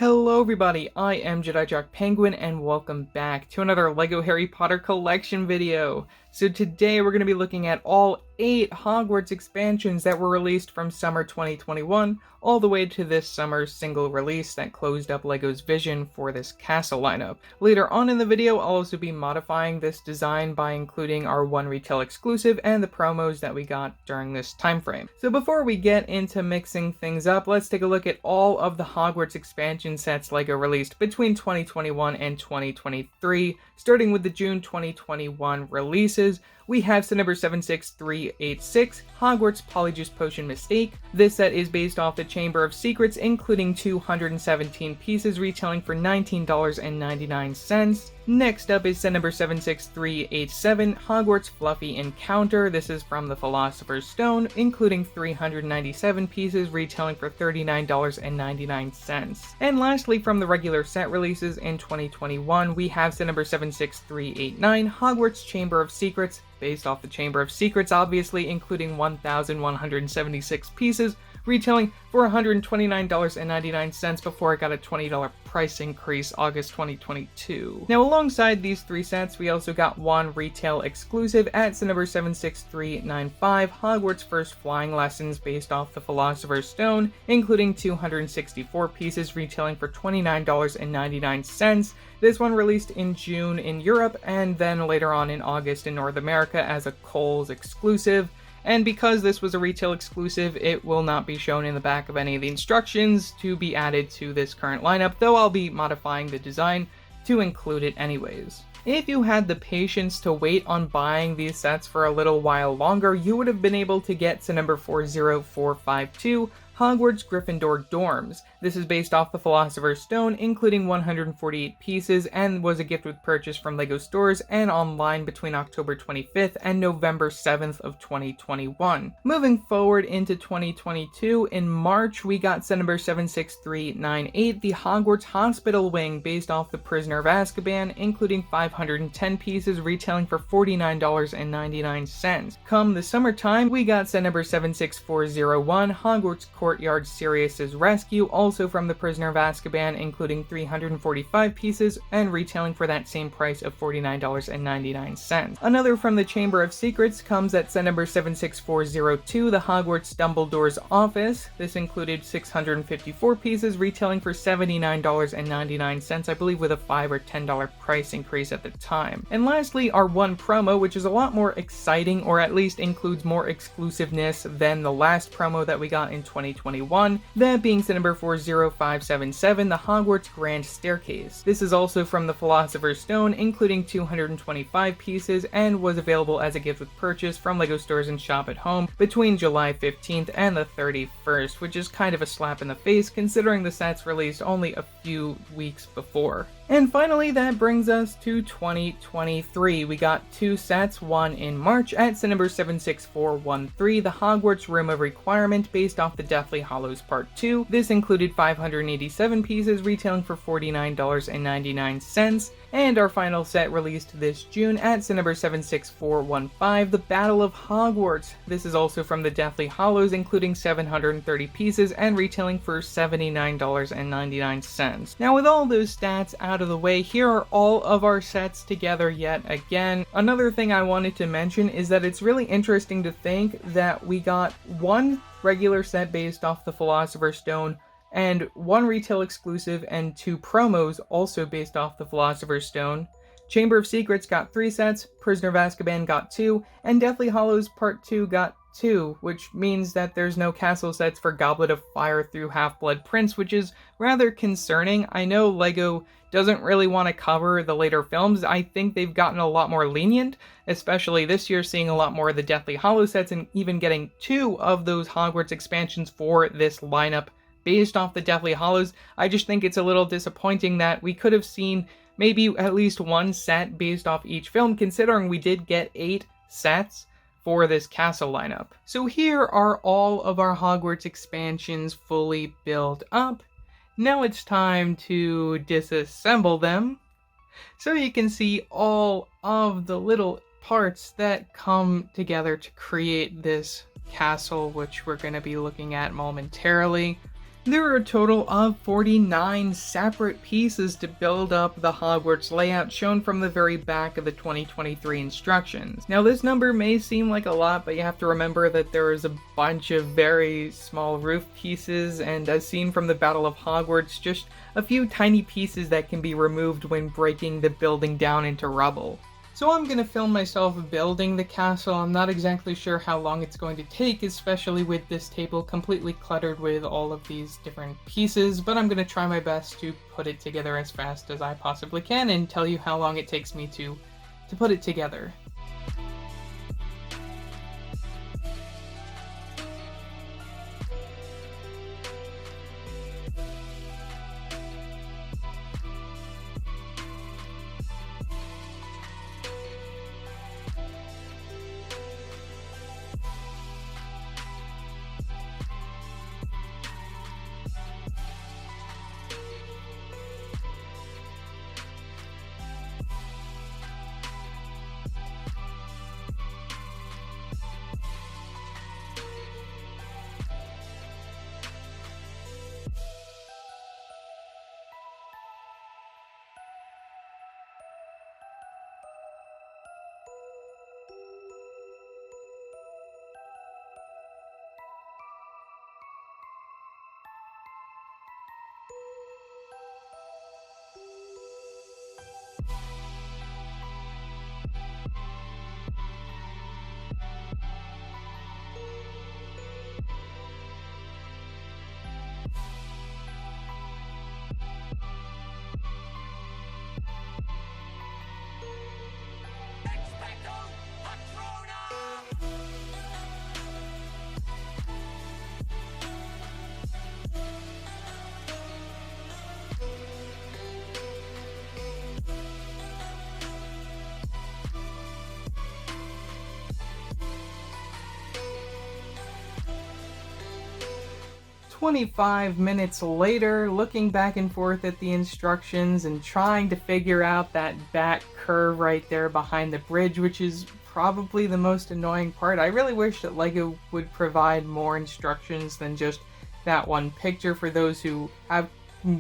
Hello everybody, I am Jedi Jock Penguin and welcome back to another LEGO Harry Potter collection video. So today we're going to be looking at all 8 Hogwarts expansions that were released from summer 2021 all the way to this summer's single release that closed up LEGO's vision for this castle lineup. Later on in the video I'll also be modifying this design by including our one retail exclusive and the promos that we got during this time frame. So before we get into mixing things up, let's take a look at all of the Hogwarts expansion sets LEGO released between 2021 and 2023, starting with the June 2021 releases. We have set number 76386, Hogwarts Polyjuice Potion Mistake. This set is based off the Chamber of Secrets, including 217 pieces retailing for $19.99. Next up is set number 76387, Hogwarts Fluffy Encounter. This is from the Philosopher's Stone, including 397 pieces retailing for $39.99. And lastly, from the regular set releases in 2021, we have set number 76389, Hogwarts Chamber of Secrets, based off the Chamber of Secrets, obviously, including 1,176 pieces, retailing for $129.99 before it got a $20 price increase August 2022. Now, alongside these 3 sets, we also got one retail exclusive at set number 76395, Hogwarts First Flying Lessons, based off the Philosopher's Stone, including 264 pieces retailing for $29.99. This one released in June in Europe and then later on in August in North America as a Kohl's exclusive. And because this was a retail exclusive, it will not be shown in the back of any of the instructions to be added to this current lineup, though I'll be modifying the design to include it anyways. If you had the patience to wait on buying these sets for a little while longer, you would have been able to get set number 40452, Hogwarts Gryffindor Dorms. This is based off the Philosopher's Stone, including 148 pieces, and was a gift with purchase from LEGO stores and online between October 25th and November 7th of 2021. Moving forward into 2022, in March we got set number 76398, the Hogwarts Hospital Wing, based off the Prisoner of Azkaban, including 510 pieces retailing for $49.99. Come the summertime, we got set number 76401, Hogwarts Courtyard Sirius's Rescue, also from the Prisoner of Azkaban, including 345 pieces and retailing for that same price of $49.99. Another from the Chamber of Secrets comes at set number 76402, the Hogwarts Dumbledore's Office. This included 654 pieces retailing for $79.99, I believe with a $5 or $10 price increase at the time. And lastly, our one promo, which is a lot more exciting, or at least includes more exclusiveness than the last promo that we got in 2021, that being set number 40577, the Hogwarts Grand Staircase. This is also from the Philosopher's Stone, including 225 pieces, and was available as a gift with purchase from LEGO stores and Shop at Home between July 15th and the 31st, which is kind of a slap in the face considering the sets released only a few weeks before. And finally, that brings us to 2023. We got 2 sets, one in March at set number 76413, the Hogwarts Room of Requirement, based off the Deathly Hallows Part 2. This included 587 pieces retailing for $49.99. And our final set released this June at set number 76415, the Battle of Hogwarts. This is also from the Deathly Hallows, including 730 pieces and retailing for $79.99. Now, with all those stats out of the way, here are all of our sets together yet again. Another thing I wanted to mention is that it's really interesting to think that we got one regular set based off the Philosopher's Stone, and one retail exclusive and 2 promos also based off the Philosopher's Stone. Chamber of Secrets got 3 sets, Prisoner of Azkaban got 2, and Deathly Hallows Part 2 got 2, which means that there's no castle sets for Goblet of Fire through Half-Blood Prince, which is rather concerning. I know LEGO doesn't really want to cover the later films. I think they've gotten a lot more lenient, especially this year, seeing a lot more of the Deathly Hallows sets and even getting 2 of those Hogwarts expansions for this lineup based off the Deathly Hallows. I just think it's a little disappointing that we could have seen maybe at least one set based off each film, considering we did get 8 sets for this castle lineup. So here are all of our Hogwarts expansions fully built up. Now it's time to disassemble them so you can see all of the little parts that come together to create this castle, which we're going to be looking at momentarily. There are a total of 49 separate pieces to build up the Hogwarts layout shown from the very back of the 2023 instructions. Now this number may seem like a lot, but you have to remember that there is a bunch of very small roof pieces, and as seen from the Battle of Hogwarts, just a few tiny pieces that can be removed when breaking the building down into rubble. So I'm gonna film myself building the castle. I'm not exactly sure how long it's going to take, especially with this table completely cluttered with all of these different pieces, but I'm gonna try my best to put it together as fast as I possibly can and tell you how long it takes me to put it together. 25 minutes later, looking back and forth at the instructions and trying to figure out that back curve right there behind the bridge, which is probably the most annoying part. I really wish that LEGO would provide more instructions than just that one picture for those who have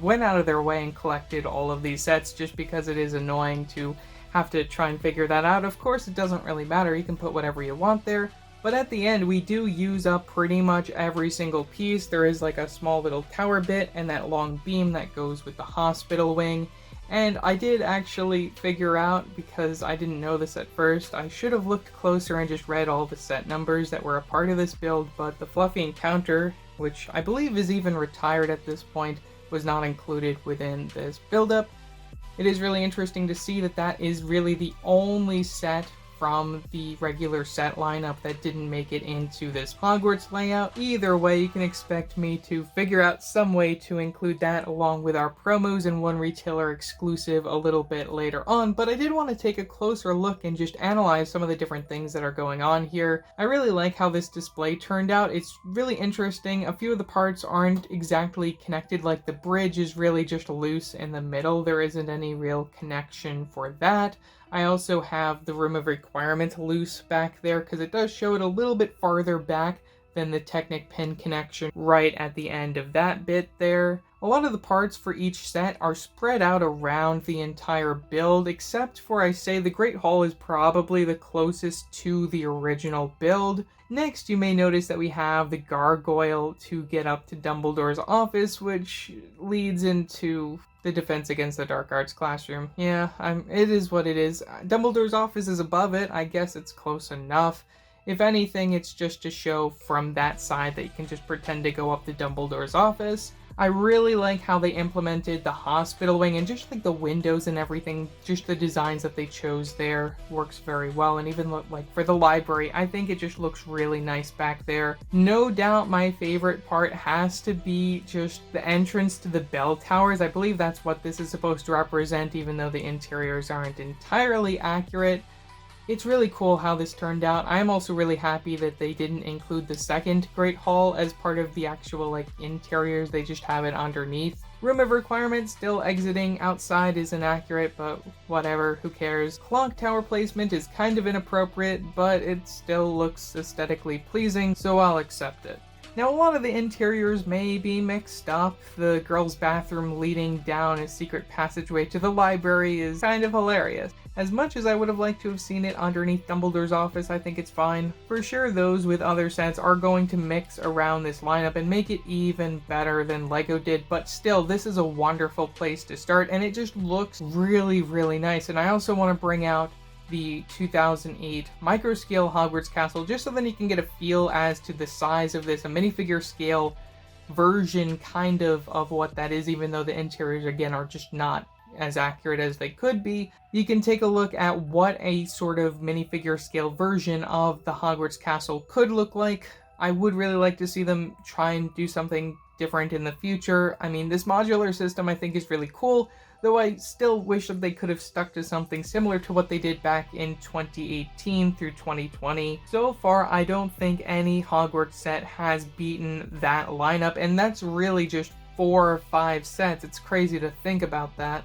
went out of their way and collected all of these sets, just because it is annoying to have to try and figure that out. Of course, it doesn't really matter. You can put whatever you want there. But at the end, we do use up pretty much every single piece. There is like a small little tower bit and that long beam that goes with the hospital wing. And I did actually figure out, because I didn't know this at first, I should have looked closer and just read all the set numbers that were a part of this build, but the Fluffy Encounter, which I believe is even retired at this point, was not included within this build-up. It is really interesting to see that that is really the only set from the regular set lineup that didn't make it into this Hogwarts layout. Either way, you can expect me to figure out some way to include that along with our promos and one retailer exclusive a little bit later on, but I did want to take a closer look and just analyze some of the different things that are going on here. I really like how this display turned out. It's really interesting. A few of the parts aren't exactly connected, like the bridge is really just loose in the middle. There isn't any real connection for that. I also have the Room of Requirement loose back there because it does show it a little bit farther back than the Technic pin connection right at the end of that bit there. A lot of the parts for each set are spread out around the entire build, except for, I say, the Great Hall is probably the closest to the original build. Next, you may notice that we have the gargoyle to get up to Dumbledore's office, which leads into the Defense Against the Dark Arts classroom. Yeah, it is what it is. Dumbledore's office is above it. I guess it's close enough. If anything, it's just to show from that side that you can just pretend to go up to Dumbledore's office. I really like how they implemented the hospital wing and just like the windows and everything, just the designs that they chose there works very well. And even like for the library, I think it just looks really nice back there. No doubt my favorite part has to be just the entrance to the bell towers. I believe that's what this is supposed to represent, even though the interiors aren't entirely accurate. It's really cool how this turned out. I am also really happy that they didn't include the second Great Hall as part of the actual interiors. They just have it underneath. Room of Requirement still exiting outside is inaccurate, but whatever, who cares. Clock tower placement is kind of inappropriate, but it still looks aesthetically pleasing, so I'll accept it. Now, a lot of the interiors may be mixed up. The girls' bathroom leading down a secret passageway to the library is kind of hilarious. As much as I would have liked to have seen it underneath Dumbledore's office, I think it's fine. For sure, those with other sets are going to mix around this lineup and make it even better than LEGO did, but still, this is a wonderful place to start, and it just looks really, really nice. And I also want to bring out the 2008 micro-scale Hogwarts Castle, just so then you can get a feel as to the size of this, a minifigure scale version kind of what that is, even though the interiors again are just not as accurate as they could be. You can take a look at what a sort of minifigure scale version of the Hogwarts Castle could look like. I would really like to see them try and do something different in the future. I mean, this modular system I think is really cool, though I still wish that they could have stuck to something similar to what they did back in 2018 through 2020. So far, I don't think any Hogwarts set has beaten that lineup, and that's really just 4 or 5 sets. It's crazy to think about that.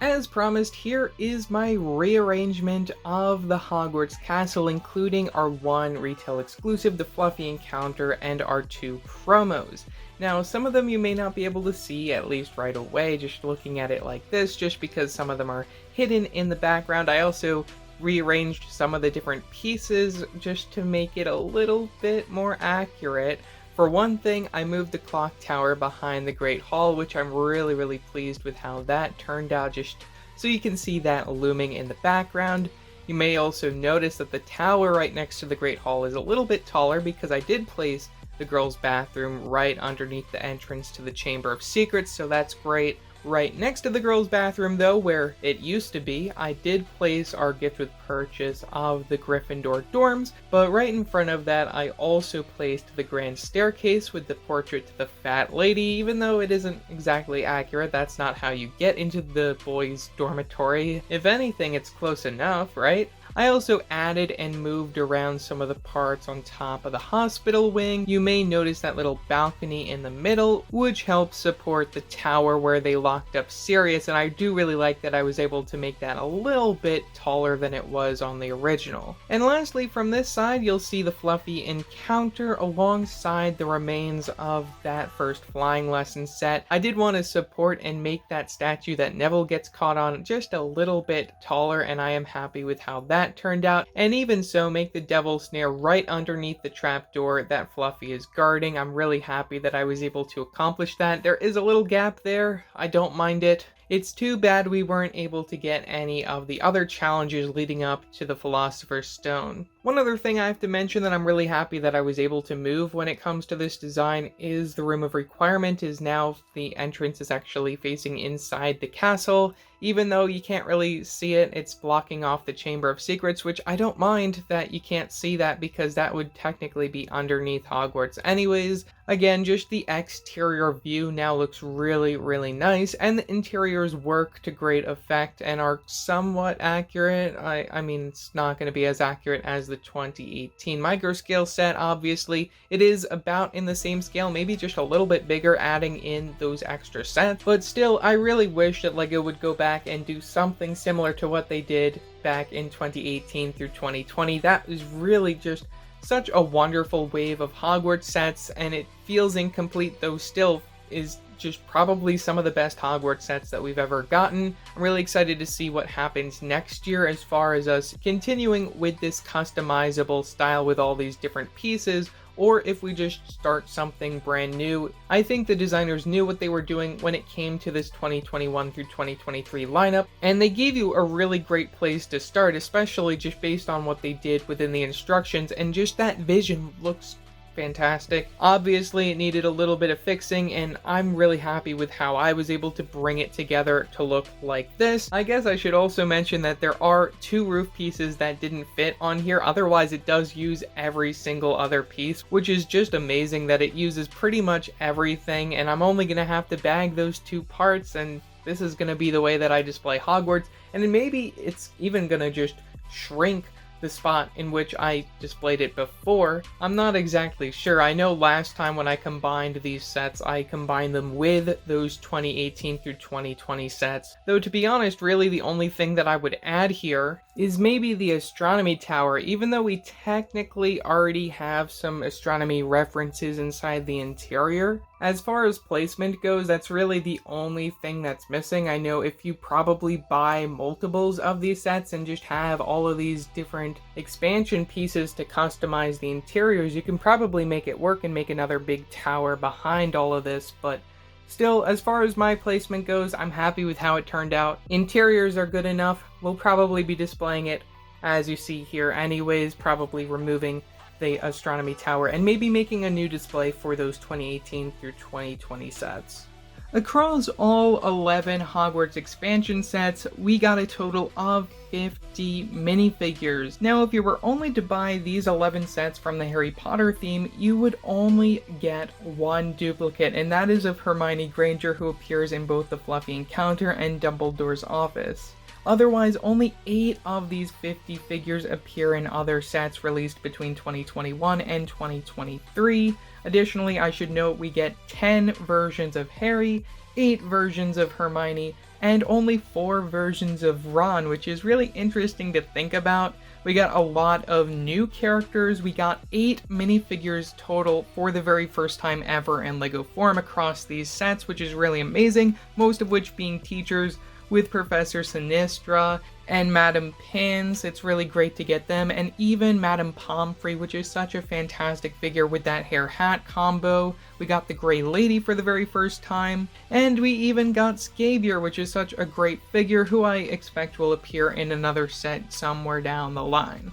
As promised, here is my rearrangement of the Hogwarts Castle, including our 1 retail exclusive, the Fluffy Encounter, and our 2 promos. Now, some of them you may not be able to see, at least right away, just looking at it like this, just because some of them are hidden in the background. I also rearranged some of the different pieces just to make it a little bit more accurate. For one thing, I moved the clock tower behind the Great Hall, which I'm really, really pleased with how that turned out, just so you can see that looming in the background. You may also notice that the tower right next to the Great Hall is a little bit taller because I did place the girls' bathroom right underneath the entrance to the Chamber of Secrets, so that's great. Right next to the girls' bathroom, though, where it used to be, I did place our gift with purchase of the Gryffindor dorms, but right in front of that, I also placed the grand staircase with the portrait to the fat lady. Even though it isn't exactly accurate, that's not how you get into the boys' dormitory. If anything, it's close enough, right? I also added and moved around some of the parts on top of the hospital wing. You may notice that little balcony in the middle, which helps support the tower where they locked up Sirius, and I do really like that I was able to make that a little bit taller than it was on the original. And lastly, from this side, you'll see the Fluffy Encounter alongside the remains of that first flying lesson set. I did want to support and make that statue that Neville gets caught on just a little bit taller, and I am happy with how that turned out, and even so make the devil snare right underneath the trapdoor that Fluffy is guarding. I'm really happy that I was able to accomplish that. There is a little gap there, I don't mind it. It's too bad we weren't able to get any of the other challenges leading up to the Philosopher's Stone. One other thing I have to mention that I'm really happy that I was able to move when it comes to this design is the Room of Requirement is now the entrance is actually facing inside the castle. Even though you can't really see it, it's blocking off the Chamber of Secrets, which I don't mind that you can't see that because that would technically be underneath Hogwarts anyways. Again, just the exterior view now looks really, really nice, and the interiors work to great effect and are somewhat accurate. I mean, it's not going to be as accurate as the 2018 microscale set, obviously. It is about in the same scale, maybe just a little bit bigger, adding in those extra sets, but still, I really wish that LEGO would go back and do something similar to what they did back in 2018 through 2020. That was really just such a wonderful wave of Hogwarts sets, and it feels incomplete, though still is just probably some of the best Hogwarts sets that we've ever gotten. I'm really excited to see what happens next year as far as us continuing with this customizable style with all these different pieces, or if we just start something brand new. I think the designers knew what they were doing when it came to this 2021 through 2023 lineup, and they gave you a really great place to start, especially just based on what they did within the instructions, and just that vision looks fantastic. Obviously, it needed a little bit of fixing, and I'm really happy with how I was able to bring it together to look like this. I guess I should also mention that there are 2 roof pieces that didn't fit on here, otherwise it does use every single other piece, which is just amazing that it uses pretty much everything, and I'm only gonna have to bag those 2 parts, and this is gonna be the way that I display Hogwarts, and then maybe it's even gonna just shrink the spot in which I displayed it before. I'm not exactly sure. I know last time when I combined these sets, I combined them with those 2018 through 2020 sets. Though to be honest, really the only thing that I would add here is maybe the astronomy tower, even though we technically already have some astronomy references inside the interior. As far as placement goes, that's really the only thing that's missing. I know if you probably buy multiples of these sets and just have all of these different expansion pieces to customize the interiors, you can probably make it work and make another big tower behind all of this, but still, as far as my placement goes, I'm happy with how it turned out. Interiors are good enough. We'll probably be displaying it as you see here anyways, probably removing the astronomy tower and maybe making a new display for those 2018 through 2020 sets. Across all 11 Hogwarts expansion sets, we got a total of 50 minifigures. Now, if you were only to buy these 11 sets from the Harry Potter theme, you would only get one duplicate, and that is of Hermione Granger, who appears in both the Fluffy Encounter and Dumbledore's office. Otherwise, only 8 of these 50 figures appear in other sets released between 2021 and 2023. Additionally, I should note we get 10 versions of Harry, 8 versions of Hermione, and only 4 versions of Ron, which is really interesting to think about. We got a lot of new characters. We got 8 minifigures total for the very first time ever in LEGO form across these sets, which is really amazing, most of which being teachers with Professor Sinistra and Madame Pins. It's really great to get them, and even Madame Pomfrey, which is such a fantastic figure with that hair hat combo. We got the Grey Lady for the very first time, and we even got Scabier, which is such a great figure who I expect will appear in another set somewhere down the line.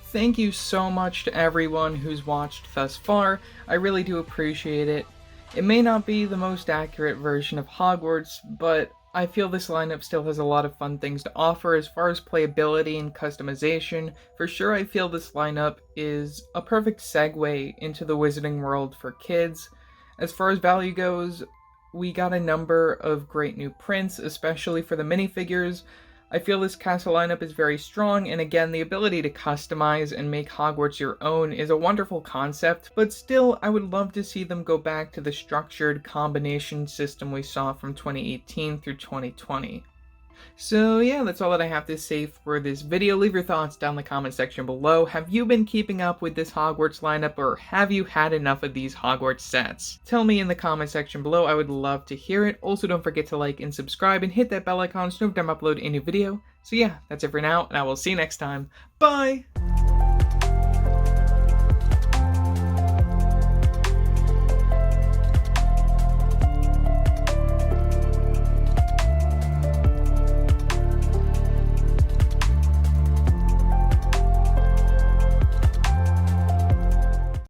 Thank you so much to everyone who's watched thus far. I really do appreciate it. It may not be the most accurate version of Hogwarts, but I feel this lineup still has a lot of fun things to offer as far as playability and customization. For sure, I feel this lineup is a perfect segue into the Wizarding World for kids. As far as value goes, we got a number of great new prints, especially for the minifigures. I feel this castle lineup is very strong, and again, the ability to customize and make Hogwarts your own is a wonderful concept, but still, I would love to see them go back to the structured combination system we saw from 2018 through 2020. So yeah, that's all that I have to say for this video. Leave your thoughts down in the comment section below. Have you been keeping up with this Hogwarts lineup, or have you had enough of these Hogwarts sets? Tell me in the comment section below, I would love to hear it. Also, don't forget to like and subscribe and hit that bell icon so you don't upload a new video. So yeah, that's it for now, and I will see you next time. Bye!